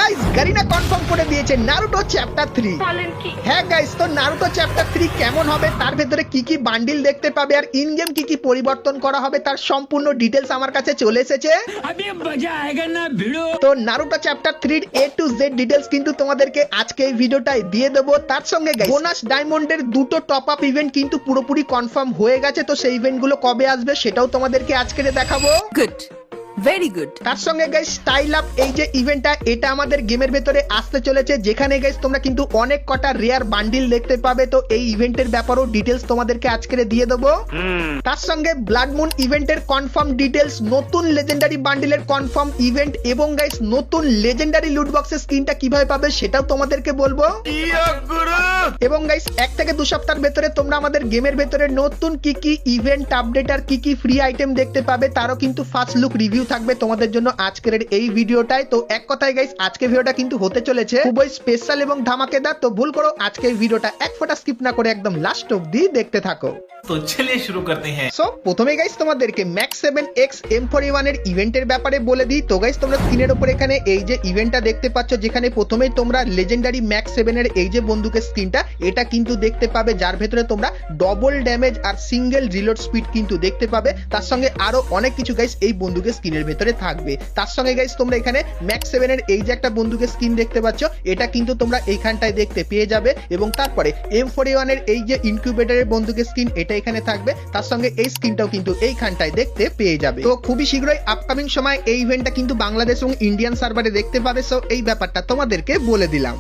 Guys Garena confirm করে দিয়েছে Naruto chapter 3। হ্যাঁ গাইস, তো নারুটো চ্যাপ্টার 3 কেমন হবে, তার ভেতরে কি কি বান্ডিল দেখতে পাবে আর ইন গেম কি কি পরিবর্তন করা হবে তার সম্পূর্ণ ডিটেইলস আমার কাছে চলে এসেছে। তো নারুটো চ্যাপ্টার 3 এর A to Z ডিটেইলস কিন্তু তোমাদেরকে আজকে এই ভিডিওটায় দিয়ে দেব। তার সঙ্গে গাইস বোনাস ডায়মন্ডের দুটো টপ আপ ইভেন্ট কিন্তু পুরোপুরি কনফার্ম হয়ে গেছে, তো সেই ইভেন্টগুলো কবে আসবে সেটাও তোমাদেরকে আজকে দেখাবো। Good, very good. তার সঙ্গে গাইস স্টাইল আপ এই যে ইভেন্টটা, এটা আমাদের গেমের ভেতরে আসতে চলেছে, যেখানে গাইস তোমরা কিন্তু অনেক কটা রেয়ার বান্ডিল দেখতে পাবে। তো এই ইভেন্টের ব্যাপারেও ডিটেইলস তোমাদেরকে আজকে দিয়ে দেবো। তার সঙ্গে ব্লাড মুন ইভেন্টের কনফার্ম ডিটেইলস, নতুন লেজেন্ডারি বান্ডিলের কনফার্ম ইভেন্ট এবং গাইস নতুন লেজেন্ডারি লুট বক্সের স্কিনটা কিভাবে পাবে সেটাও তোমাদেরকে বলবো। এবং গাইস 1 থেকে 2 সপ্তাহের ভেতরে তোমরা আমাদের গেমের ভেতরে নতুন কি কি ইভেন্ট আপডেট আর কি কি ফ্রি আইটেম দেখতে পাবে তারও কিন্তু ফার্স্ট লুক রিভিউ থাকবে তোমাদের জন্য আজকের এই ভিডিওটায়। তো এক কথায় গাইস আজকের ভিডিওটা কিন্তু হতে চলেছে খুবই স্পেশাল এবং ধামাকেদার। তো ভুল করো আজকের ভিডিওটা এক ফোঁটা স্কিপ না করে একদম লাস্ট অবধি দেখতে থাকো। तो चलिए शुरू करते हैं। সো প্রথমে গাইস তোমাদেরকে ম্যাক্স 7X M41 এর ইভেন্টের ব্যাপারে বলে দিই। তো গাইস তোমরা স্ক্রিনের উপর এখানে এই যে ইভেন্টটা দেখতে পাচ্ছ, যেখানে প্রথমেই তোমরা লেজেন্ডারি ম্যাক্স 7 এর এই যে বন্দুকের স্কিনটা এটা কিন্তু দেখতে পাবে, যার ভেতরে তোমরা ডবল ড্যামেজ আর সিঙ্গেল রিলোড স্পিড কিন্তু দেখতে পাবে। তার সঙ্গে আরো অনেক কিছু গাইস এই বন্দুকের স্কিনের ভেতরে থাকবে। তার সঙ্গে গাইস তোমরা এখানে ম্যাক্স 7 এর এই যে একটা বন্দুকের স্কিন দেখতে পাচ্ছ, এটা কিন্তু তোমরা এইখানটায় দেখতে পেয়ে যাবে। এবং তারপরে M41 এর এই যে ইনকিউবেটরের বন্দুকের স্কিন এটা এখানে থাকবে, তার সঙ্গে এই স্কিনটাও কিন্তু এইখানটায় দেখতে পেয়ে যাবে। তো খুবই শীঘ্রই আপকামিং সময় এই ইভেন্টটা কিন্তু বাংলাদেশ এবং ইন্ডিয়ান সার্ভারে দেখতে পাবে। সো এই ব্যাপারটা তোমাদেরকে বলে দিলাম।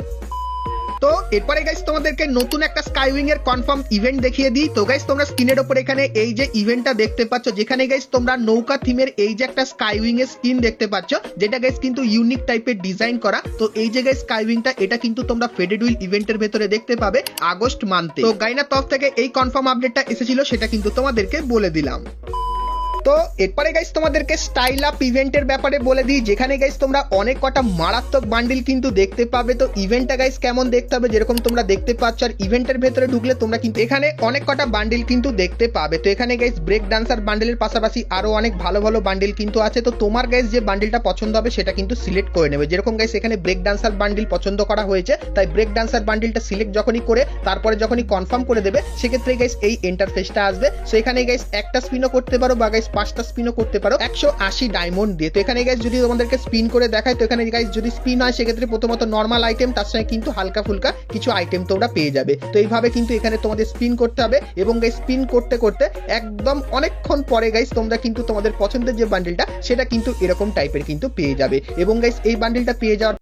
তো এরপরে গাইস তোমাদেরকে নতুন একটা স্কাইউইং এর কনফার্ম ইভেন্ট দেখিয়ে দিই। তো গাইস তোমরা স্ক্রিনের উপর এখানে এই যে ইভেন্টটা দেখতে পাচ্ছ, যেখানে গাইস তোমরা নৌকা থিমের এই যে একটা স্কাইউইং এর স্কিন দেখতে পাচ্ছ, যেটা গাইস কিন্তু ইউনিক টাইপের ডিজাইন করা। তো এই যে গাইস স্কাইউইংটা এটা কিন্তু তোমরা ফেডেড উইল ইভেন্টের ভেতরে দেখতে পাবে আগস্ট মান্থে। তো গাইনার তরফ থেকে এই কনফার্ম আপডেটটা এসেছিল, সেটা কিন্তু তোমাদেরকে বলে দিলাম। তো এরপরে গাইস তোমাদেরকে স্টাইল আপ ইভেন্টের ব্যাপারে বলে দিই, যেখানে গাইস তোমরা অনেক কটা মারাত্মক বান্ডিল কিন্তু দেখতে পাবে। তো ইভেন্টটা গাইস কেমন দেখতে হবে যেরকম তোমরা দেখতে পাচ্ছ, আর ইভেন্টের ভেতরে ঢুকলে তোমরা কিন্তু এখানে অনেক কটা বান্ডিল কিন্তু দেখতে পাবে। তো এখানে গাইস ব্রেক ডান্সার বান্ডিলের পাশাপাশি আরো অনেক ভালো ভালো বান্ডিল কিন্তু আছে। তো তোমার গাইস যে বান্ডিলটা পছন্দ হবে সেটা কিন্তু সিলেক্ট করে নেবে। যেরকম গাইস এখানে ব্রেক ডান্সার বান্ডিল পছন্দ করা হয়েছে, তাই ব্রেক ডান্সার বান্ডিলটা সিলেক্ট যখনই করে তারপরে যখনই কনফার্ম করে দেবে সেক্ষেত্রে গাইস এই ইন্টারফেসটা আসবে। সো এখানে গাইস একটা স্পিনও করতে পারো বা গাইস 5টা স্পিনও করতে পারো 180 ডায়মন্ড দিয়ে। তো এখানে গাইস যদি তোমাদেরকে স্পিন করে দেখায়, তো এখানে গাইস যদি স্পিন হয় সেক্ষেত্রে প্রথমত নরমাল আইটেম, তার সঙ্গে কিন্তু হালকা ফুলকা কিছু আইটেম তোমরা পেয়ে যাবে। তো এইভাবে কিন্তু এখানে তোমাদের স্পিন করতে হবে এবং গাইস স্পিন করতে করতে একদম অনেকক্ষণ পরে গাইস তোমরা কিন্তু তোমাদের পছন্দের যে বান্ডিলটা সেটা কিন্তু এরকম টাইপের কিন্তু পেয়ে যাবে। এবং গাইস এই বান্ডিলটা পেয়ে যাওয়ার